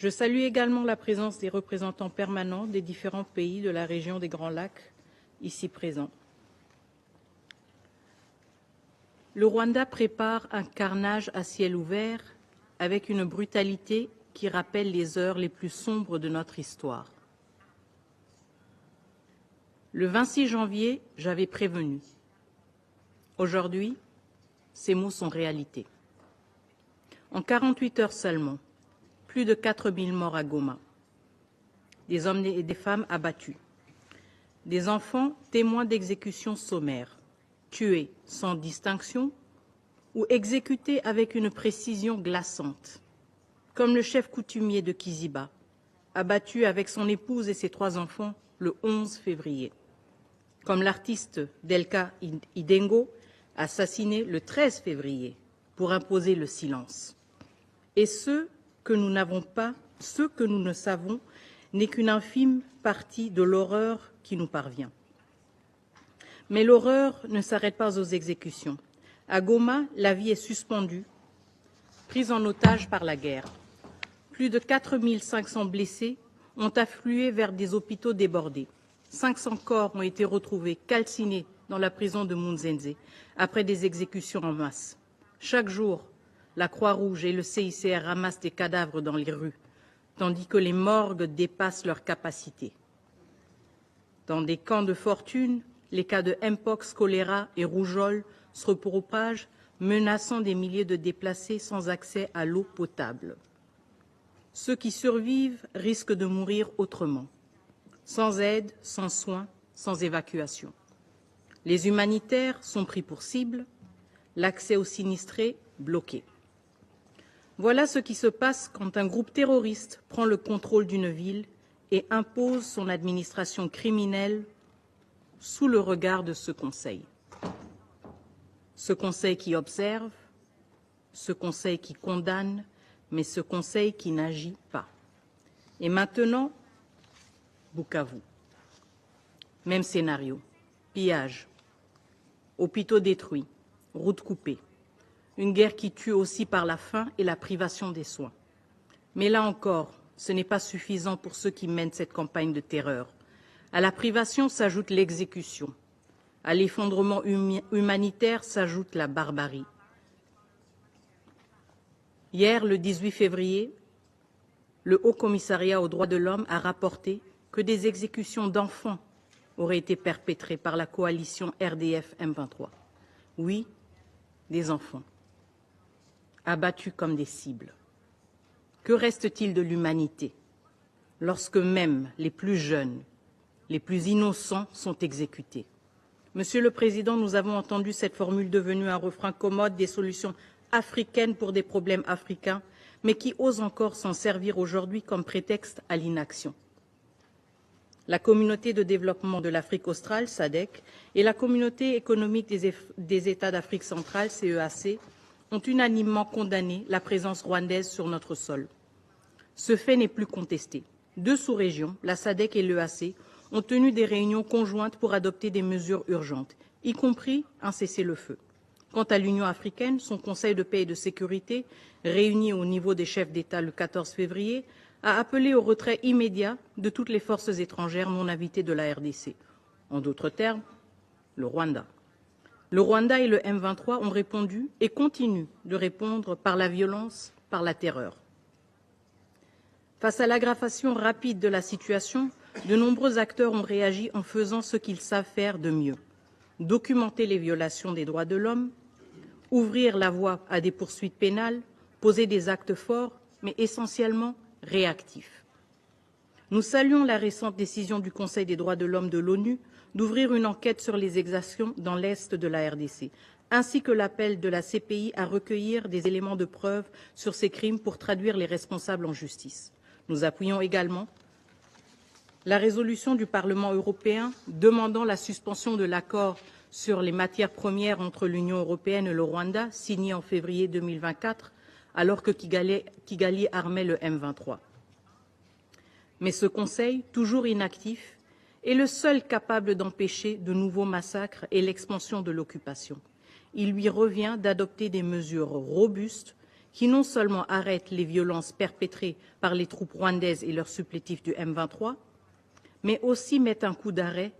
Je salue également la présence des représentants permanents des différents pays de la région des Grands Lacs ici présents. Le Rwanda prépare un carnage à ciel ouvert avec une brutalité qui rappelle les heures les plus sombres de notre histoire. Le 26 janvier, j'avais prévenu. Aujourd'hui, ces mots sont réalité. En 48 heures seulement, plus de 4000 morts à Goma, des hommes et des femmes abattus, des enfants témoins d'exécutions sommaires, tués sans distinction ou exécutés avec une précision glaçante, comme le chef coutumier de Kiziba, abattu avec son épouse et ses 3 enfants le 11 février, comme l'artiste Delka Idengo, assassiné le 13 février pour imposer le silence. Et ce que nous ne savons n'est qu'une infime partie de l'horreur qui nous parvient. Mais l'horreur ne s'arrête pas aux exécutions. À Goma, la vie est suspendue, prise en otage par la guerre. Plus de 4500 blessés ont afflué vers des hôpitaux débordés. 500 corps ont été retrouvés calcinés dans la prison de Munzenze après des exécutions en masse. Chaque jour, la Croix-Rouge et le CICR ramassent des cadavres dans les rues, tandis que les morgues dépassent leur capacité. Dans des camps de fortune, les cas de Mpox, choléra et rougeole se propagent, menaçant des milliers de déplacés sans accès à l'eau potable. Ceux qui survivent risquent de mourir autrement, sans aide, sans soins, sans évacuation. Les humanitaires sont pris pour cible, l'accès aux sinistrés bloqué. Voilà ce qui se passe quand un groupe terroriste prend le contrôle d'une ville et impose son administration criminelle sous le regard de ce Conseil. Ce Conseil qui observe, ce Conseil qui condamne, mais ce Conseil qui n'agit pas. Et maintenant, Bukavu. Même scénario. Pillage, hôpitaux détruits, routes coupées. Une guerre qui tue aussi par la faim et la privation des soins. Mais là encore, ce n'est pas suffisant pour ceux qui mènent cette campagne de terreur. À la privation s'ajoute l'exécution. À l'effondrement humanitaire s'ajoute la barbarie. Hier, le 18 février, le Haut Commissariat aux droits de l'homme a rapporté que des exécutions d'enfants auraient été perpétrées par la coalition RDF-M23. Oui, des enfants, abattus comme des cibles. Que reste-t-il de l'humanité lorsque même les plus jeunes, les plus innocents sont exécutés? Monsieur le Président, nous avons entendu cette formule devenue un refrain commode des solutions africaines pour des problèmes africains, mais qui ose encore s'en servir aujourd'hui comme prétexte à l'inaction. La communauté de développement de l'Afrique australe, SADC, et la communauté économique des États d'Afrique centrale, CEAC, ont unanimement condamné la présence rwandaise sur notre sol. Ce fait n'est plus contesté. 2 sous-régions, la SADC et l'EAC, ont tenu des réunions conjointes pour adopter des mesures urgentes, y compris un cessez-le-feu. Quant à l'Union africaine, son Conseil de paix et de sécurité, réuni au niveau des chefs d'État le 14 février, a appelé au retrait immédiat de toutes les forces étrangères non invitées de la RDC. En d'autres termes, le Rwanda. Le Rwanda et le M23 ont répondu et continuent de répondre par la violence, par la terreur. Face à l'aggravation rapide de la situation, de nombreux acteurs ont réagi en faisant ce qu'ils savent faire de mieux. Documenter les violations des droits de l'homme, ouvrir la voie à des poursuites pénales, poser des actes forts, mais essentiellement réactifs. Nous saluons la récente décision du Conseil des droits de l'homme de l'ONU d'ouvrir une enquête sur les exactions dans l'Est de la RDC, ainsi que l'appel de la CPI à recueillir des éléments de preuve sur ces crimes pour traduire les responsables en justice. Nous appuyons également la résolution du Parlement européen demandant la suspension de l'accord sur les matières premières entre l'Union européenne et le Rwanda, signé en février 2024, alors que Kigali armait le M23. Mais ce Conseil, toujours inactif, est le seul capable d'empêcher de nouveaux massacres et l'expansion de l'occupation. Il lui revient d'adopter des mesures robustes qui non seulement arrête les violences perpétrées par les troupes rwandaises et leurs supplétifs du M23, mais aussi met un coup d'arrêt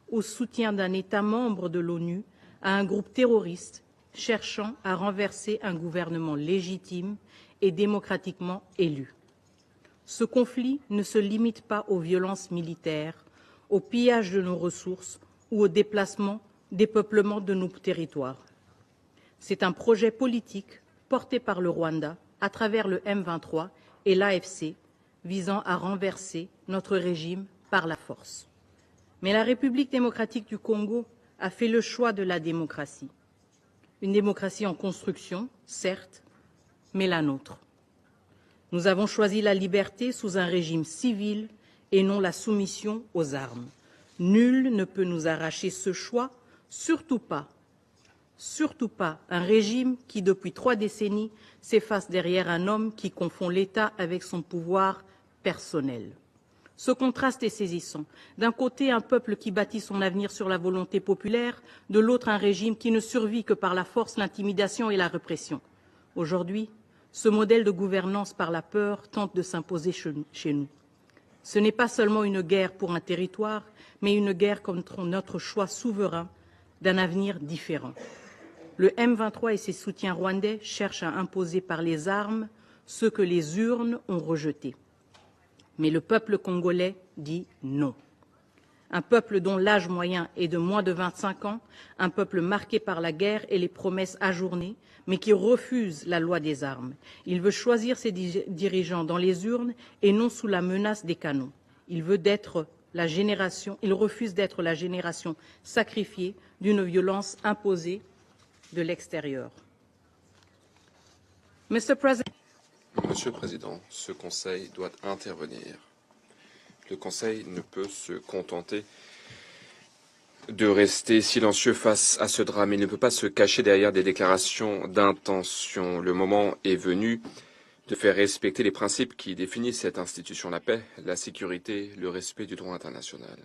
au soutien d'un État membre de l'ONU à un groupe terroriste cherchant à renverser un gouvernement légitime et démocratiquement élu. Ce conflit ne se limite pas aux violences militaires, au pillage de nos ressources ou au dépeuplement de nos territoires. C'est un projet politique porté par le Rwanda à travers le M23 et l'AFC visant à renverser notre régime par la force. Mais la République démocratique du Congo a fait le choix de la démocratie. Une démocratie en construction, certes, mais la nôtre. Nous avons choisi la liberté sous un régime civil et non la soumission aux armes. Nul ne peut nous arracher ce choix, surtout pas un régime qui, depuis 3 décennies, s'efface derrière un homme qui confond l'État avec son pouvoir personnel. Ce contraste est saisissant. D'un côté, un peuple qui bâtit son avenir sur la volonté populaire, de l'autre, un régime qui ne survit que par la force, l'intimidation et la répression. Aujourd'hui, ce modèle de gouvernance par la peur tente de s'imposer chez nous. Ce n'est pas seulement une guerre pour un territoire, mais une guerre contre notre choix souverain d'un avenir différent. Le M23 et ses soutiens rwandais cherchent à imposer par les armes ce que les urnes ont rejeté. Mais le peuple congolais dit non. Un peuple dont l'âge moyen est de moins de 25 ans, un peuple marqué par la guerre et les promesses ajournées, mais qui refuse la loi des armes. Il veut choisir ses dirigeants dans les urnes et non sous la menace des canons. Il refuse d'être la génération sacrifiée d'une violence imposée de l'extérieur. Monsieur le Président, ce Conseil doit intervenir. Le Conseil ne peut se contenter de rester silencieux face à ce drame. Il ne peut pas se cacher derrière des déclarations d'intention. Le moment est venu de faire respecter les principes qui définissent cette institution, la paix, la sécurité, le respect du droit international.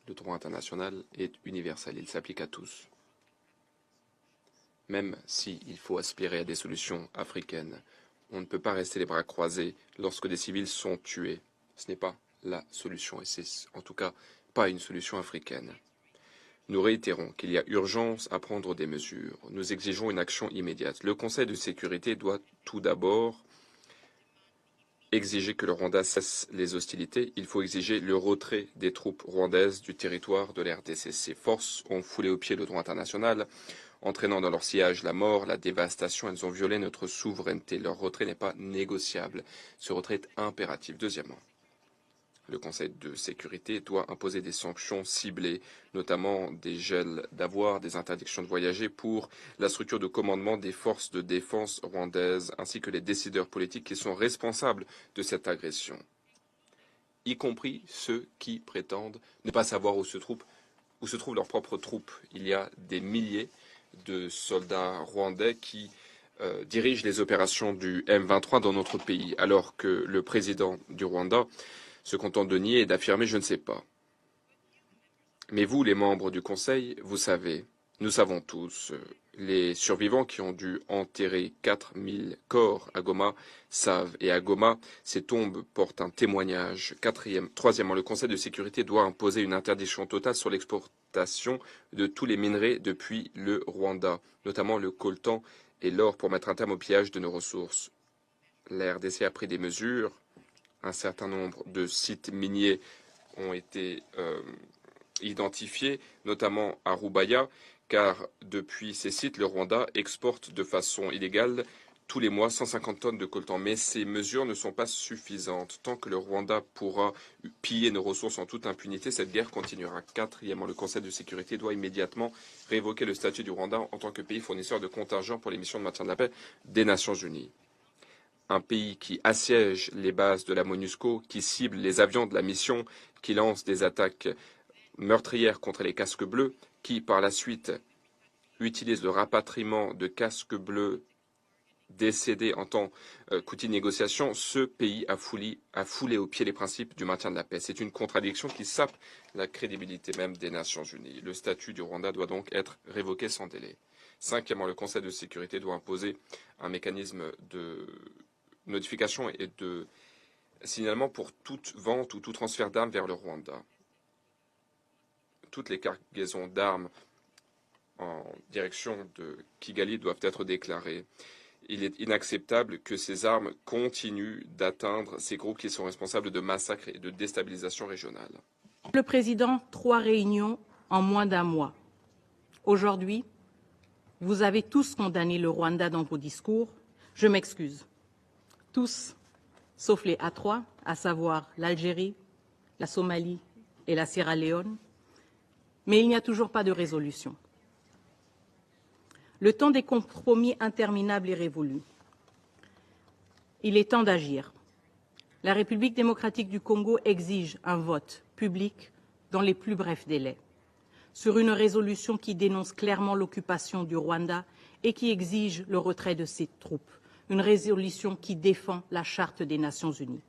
Le droit international est universel, il s'applique à tous. Même s'il faut aspirer à des solutions africaines, on ne peut pas rester les bras croisés lorsque des civils sont tués. Ce n'est pas la solution, et c'est en tout cas pas une solution africaine. Nous réitérons qu'il y a urgence à prendre des mesures. Nous exigeons une action immédiate. Le Conseil de sécurité doit tout d'abord exiger que le Rwanda cesse les hostilités. Il faut exiger le retrait des troupes rwandaises du territoire de l'RDC. Ces forces ont foulé aux pieds le droit international, entraînant dans leur sillage la mort, la dévastation. Elles ont violé notre souveraineté. Leur retrait n'est pas négociable. Ce retrait est impératif. Deuxièmement, le Conseil de sécurité doit imposer des sanctions ciblées, notamment des gels d'avoirs, des interdictions de voyager pour la structure de commandement des forces de défense rwandaises, ainsi que les décideurs politiques qui sont responsables de cette agression, y compris ceux qui prétendent ne pas savoir où se trouvent leurs propres troupes. Il y a des milliers de soldats rwandais qui dirigent les opérations du M23 dans notre pays, alors que le président du Rwanda se contente de nier et d'affirmer « je ne sais pas ». Mais vous, les membres du Conseil, vous savez, nous savons tous, les survivants qui ont dû enterrer 4000 corps à Goma savent, et à Goma, ces tombes portent un témoignage. Troisièmement, le Conseil de sécurité doit imposer une interdiction totale sur l'exportation de tous les minerais depuis le Rwanda, notamment le coltan et l'or, pour mettre un terme au pillage de nos ressources. La RDC a pris des mesures. Un certain nombre de sites miniers ont été identifiés, notamment à Rubaya, car depuis ces sites, le Rwanda exporte de façon illégale tous les mois 150 tonnes de coltan. Mais ces mesures ne sont pas suffisantes. Tant que le Rwanda pourra piller nos ressources en toute impunité, cette guerre continuera. Quatrièmement, le Conseil de sécurité doit immédiatement révoquer le statut du Rwanda en tant que pays fournisseur de contingents pour les missions de maintien de la paix des Nations Unies. Un pays qui assiège les bases de la MONUSCO, qui cible les avions de la mission, qui lance des attaques meurtrières contre les casques bleus, qui par la suite utilise le rapatriement de casques bleus décédés en tant qu'outil de négociation, ce pays a foulé aux pieds les principes du maintien de la paix. C'est une contradiction qui sape la crédibilité même des Nations Unies. Le statut du Rwanda doit donc être révoqué sans délai. Cinquièmement, le Conseil de sécurité doit imposer un mécanisme de notification et de signalement pour toute vente ou tout transfert d'armes vers le Rwanda. Toutes les cargaisons d'armes en direction de Kigali doivent être déclarées. Il est inacceptable que ces armes continuent d'atteindre ces groupes qui sont responsables de massacres et de déstabilisation régionale. Le Président, 3 réunions en moins d'un mois. Aujourd'hui, vous avez tous condamné le Rwanda dans vos discours. Je m'excuse. Tous, sauf les A3, à savoir l'Algérie, la Somalie et la Sierra Leone. Mais il n'y a toujours pas de résolution. Le temps des compromis interminables est révolu. Il est temps d'agir. La République démocratique du Congo exige un vote public dans les plus brefs délais sur une résolution qui dénonce clairement l'occupation du Rwanda et qui exige le retrait de ses troupes, une résolution qui défend la Charte des Nations Unies.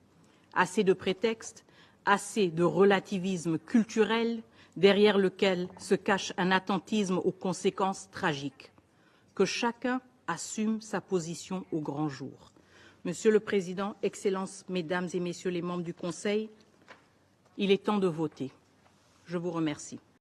Assez de prétextes, assez de relativisme culturel derrière lequel se cache un attentisme aux conséquences tragiques. Que chacun assume sa position au grand jour. Monsieur le Président, Excellences, Mesdames et Messieurs les membres du Conseil, il est temps de voter. Je vous remercie.